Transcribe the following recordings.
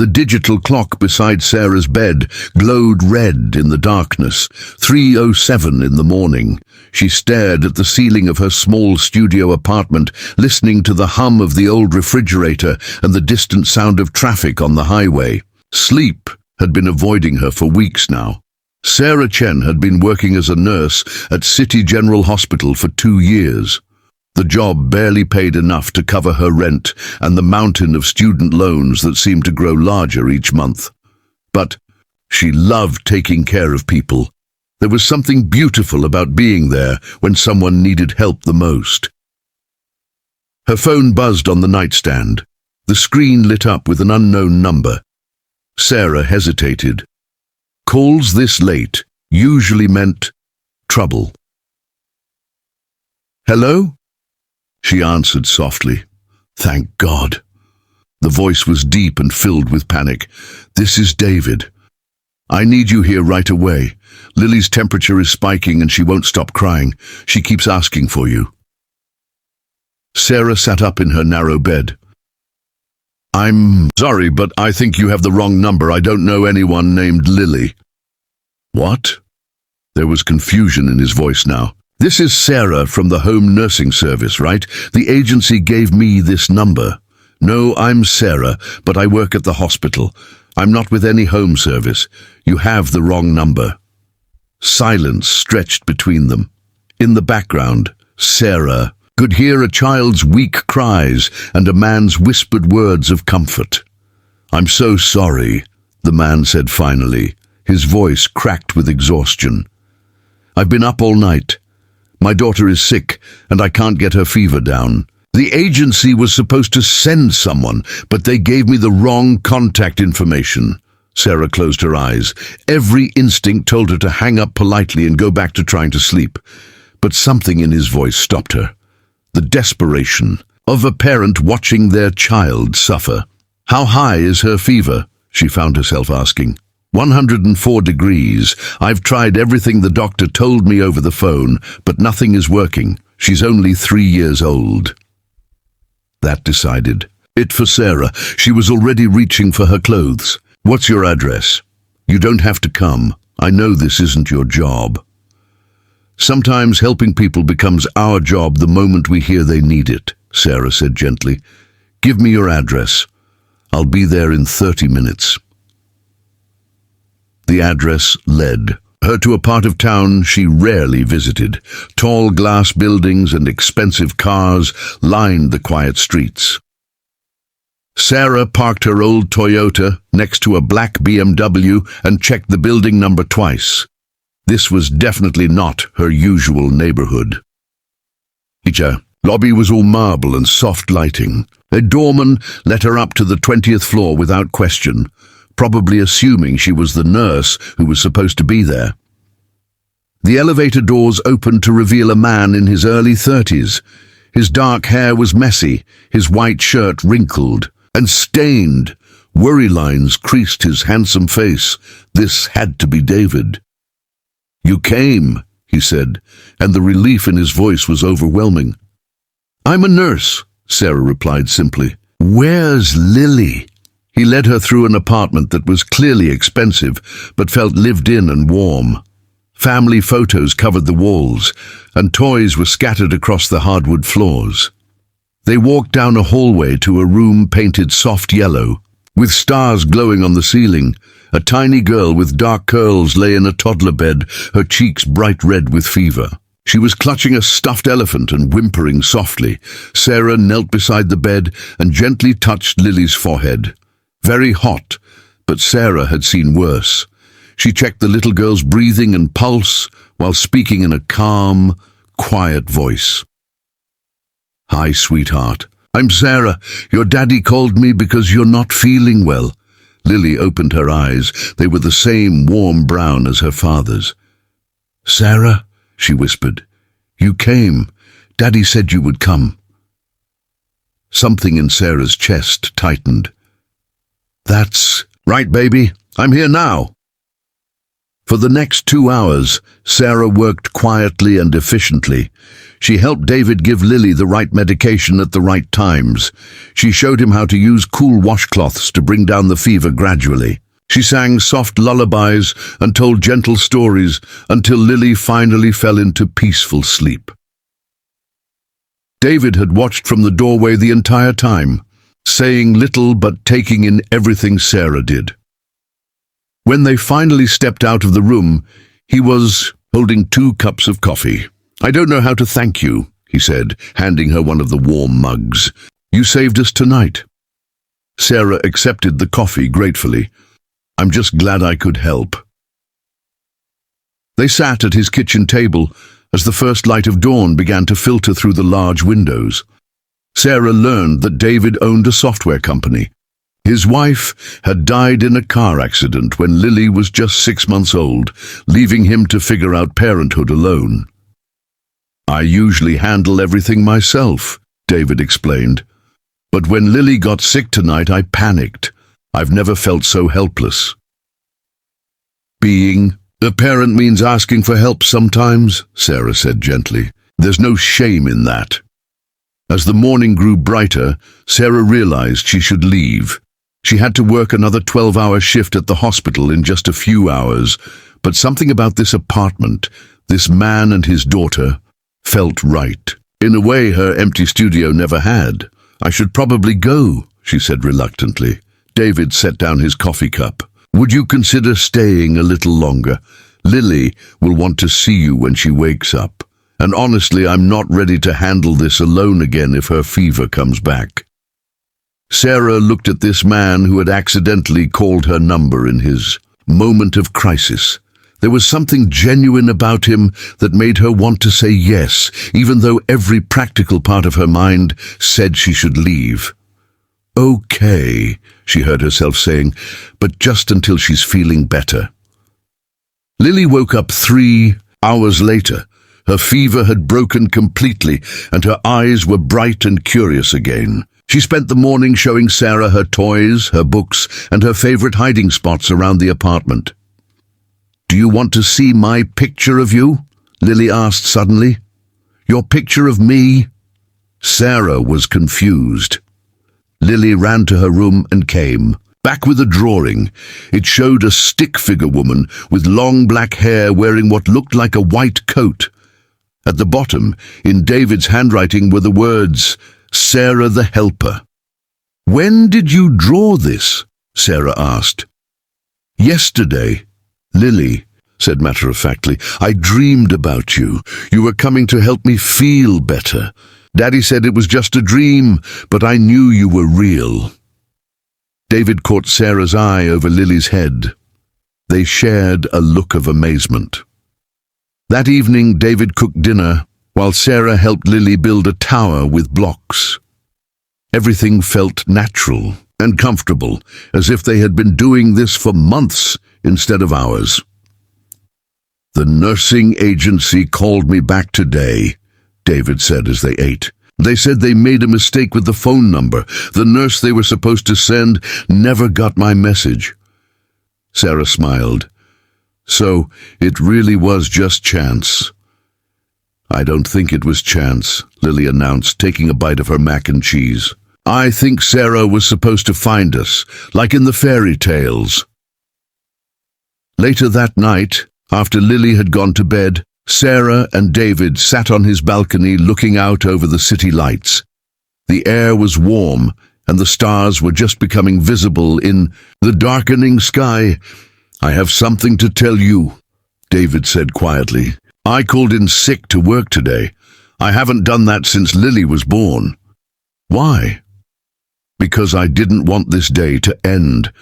The digital clock beside Sarah's bed glowed red in the darkness. 3:07 in the morning. She stared at the ceiling of her small studio apartment, listening to the hum of the old refrigerator and the distant sound of traffic on the highway. Sleep had been avoiding her for weeks now. Sarah Chen had been working as a nurse at City General Hospital for 2 years. The job barely paid enough to cover her rent and the mountain of student loans that seemed to grow larger each month. But she loved taking care of people. There was something beautiful about being there when someone needed help the most. Her phone buzzed on the nightstand. The screen lit up with an unknown number. Sarah hesitated. Calls this late usually meant trouble. "Hello?" She answered softly. "Thank God." The voice was deep and filled with panic. "This is David. I need you here right away. Lily's temperature is spiking and she won't stop crying. She keeps asking for you." Sarah sat up in her narrow bed. "I'm sorry, but I think you have the wrong number. I don't know anyone named Lily." "What?" There was confusion in his voice now. "This is Sarah from the home nursing service, right? The agency gave me this number." "No, I'm Sarah, but I work at the hospital. I'm not with any home service. You have the wrong number." Silence stretched between them. In the background, Sarah could hear a child's weak cries and a man's whispered words of comfort. "I'm so sorry," the man said finally, his voice cracked with exhaustion. "I've been up all night. My daughter is sick, and I can't get her fever down. The agency was supposed to send someone, but they gave me the wrong contact information." Sarah closed her eyes. Every instinct told her to hang up politely and go back to trying to sleep. But something in his voice stopped her. The desperation of a parent watching their child suffer. "How high is her fever?" she found herself asking. 104 degrees. I've tried everything the doctor told me over the phone, but nothing is working. She's only 3 years old." That decided it for Sarah. She was already reaching for her clothes. "What's your address?" "You don't have to come. I know this isn't your job." "Sometimes helping people becomes our job the moment we hear they need it," Sarah said gently. "Give me your address. I'll be there in 30 minutes. The address led her to a part of town she rarely visited. Tall glass buildings and expensive cars lined the quiet streets. Sarah parked her old Toyota next to a black BMW and checked the building number twice. This was definitely not her usual neighborhood. The lobby was all marble and soft lighting. A doorman let her up to the 20th floor without question, probably assuming she was the nurse who was supposed to be there. The elevator doors opened to reveal a man in his early 30s. His dark hair was messy, his white shirt wrinkled and stained. Worry lines creased his handsome face. This had to be David. "You came," he said, and the relief in his voice was overwhelming. "I'm a nurse," Sarah replied simply. "Where's Lily?" He led her through an apartment that was clearly expensive, but felt lived in and warm. Family photos covered the walls, and toys were scattered across the hardwood floors. They walked down a hallway to a room painted soft yellow, with stars glowing on the ceiling. A tiny girl with dark curls lay in a toddler bed, her cheeks bright red with fever. She was clutching a stuffed elephant and whimpering softly. Sarah knelt beside the bed and gently touched Lily's forehead. Very hot, but Sarah had seen worse. She checked the little girl's breathing and pulse while speaking in a calm, quiet voice. "Hi, sweetheart. I'm Sarah. Your daddy called me because you're not feeling well." Lily opened her eyes. They were the same warm brown as her father's. "Sarah," she whispered, "you came. Daddy said you would come." Something in Sarah's chest tightened. "That's right, baby. I'm here now." For the next 2 hours, Sarah worked quietly and efficiently. She helped David give Lily the right medication at the right times. She showed him how to use cool washcloths to bring down the fever gradually. She sang soft lullabies and told gentle stories until Lily finally fell into peaceful sleep. David had watched from the doorway the entire time, saying little but taking in everything Sarah did. When they finally stepped out of the room, he was holding 2 cups of coffee. "I don't know how to thank you," he said, handing her one of the warm mugs. "You saved us tonight." Sarah accepted the coffee gratefully. "I'm just glad I could help." They sat at his kitchen table as the first light of dawn began to filter through the large windows. Sarah learned that David owned a software company. His wife had died in a car accident when Lily was just 6 months old, leaving him to figure out parenthood alone. "I usually handle everything myself," David explained. "But when Lily got sick tonight, I panicked. I've never felt so helpless." "Being a parent means asking for help sometimes," Sarah said gently. "There's no shame in that." As the morning grew brighter, Sarah realized she should leave. She had to work another 12-hour shift at the hospital in just a few hours, but something about this apartment, this man and his daughter, felt right. In a way her empty studio never had. "I should probably go," she said reluctantly. David set down his coffee cup. "Would you consider staying a little longer? Lily will want to see you when she wakes up. And honestly, I'm not ready to handle this alone again if her fever comes back." Sarah looked at this man who had accidentally called her number in his moment of crisis. There was something genuine about him that made her want to say yes, even though every practical part of her mind said she should leave. "Okay," she heard herself saying, "but just until she's feeling better." Lily woke up 3 hours later. Her fever had broken completely, and her eyes were bright and curious again. She spent the morning showing Sarah her toys, her books, and her favorite hiding spots around the apartment. "Do you want to see my picture of you?" Lily asked suddenly. "Your picture of me?" Sarah was confused. Lily ran to her room and came back with a drawing. It showed a stick figure woman with long black hair wearing what looked like a white coat. At the bottom, in David's handwriting, were the words, "Sarah the Helper." "When did you draw this?" Sarah asked. "Yesterday," Lily said matter-of-factly. "I dreamed about you. You were coming to help me feel better. Daddy said it was just a dream, but I knew you were real." David caught Sarah's eye over Lily's head. They shared a look of amazement. That evening, David cooked dinner, while Sarah helped Lily build a tower with blocks. Everything felt natural and comfortable, as if they had been doing this for months instead of hours. "The nursing agency called me back today," David said as they ate. "They said they made a mistake with the phone number. The nurse they were supposed to send never got my message." Sarah smiled. "So it really was just chance." "I don't think it was chance," Lily announced, taking a bite of her mac and cheese. "I think Sarah was supposed to find us, like in the fairy tales." Later that night, after Lily had gone to bed, Sarah and David sat on his balcony looking out over the city lights. The air was warm, and the stars were just becoming visible in the darkening sky. "I have something to tell you," David said quietly. "I called in sick to work today. I haven't done that since Lily was born." "Why?" "Because I didn't want this day to end.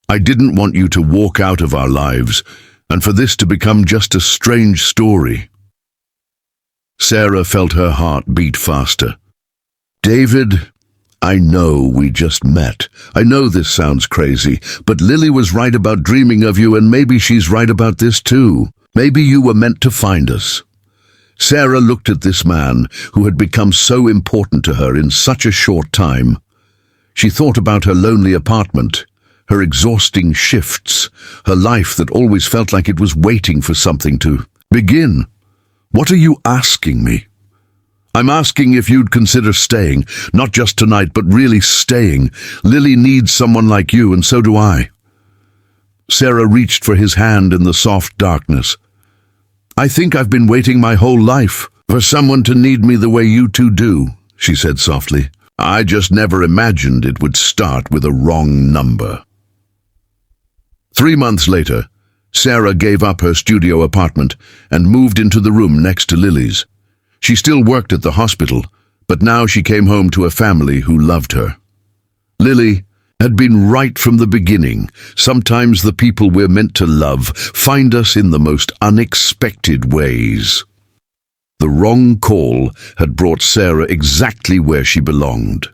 I didn't want you to walk out of our lives, and for this to become just a strange story." Sarah felt her heart beat faster. "David, I know we just met. I know this sounds crazy, but Lily was right about dreaming of you, and maybe she's right about this too. Maybe you were meant to find us." Sarah looked at this man who had become so important to her in such a short time. She thought about her lonely apartment, her exhausting shifts, her life that always felt like it was waiting for something to begin. What are you asking me? I'm asking if you'd consider staying, not just tonight, but really staying. Lily needs someone like you, and so do I. Sarah reached for his hand in the soft darkness. I think I've been waiting my whole life for someone to need me the way you two do, she said softly. I just never imagined it would start with a wrong number. 3 months later, Sarah gave up her studio apartment and moved into the room next to Lily's. She still worked at the hospital, but now she came home to a family who loved her. Lily had been right from the beginning. Sometimes the people we're meant to love find us in the most unexpected ways. The wrong call had brought Sarah exactly where she belonged.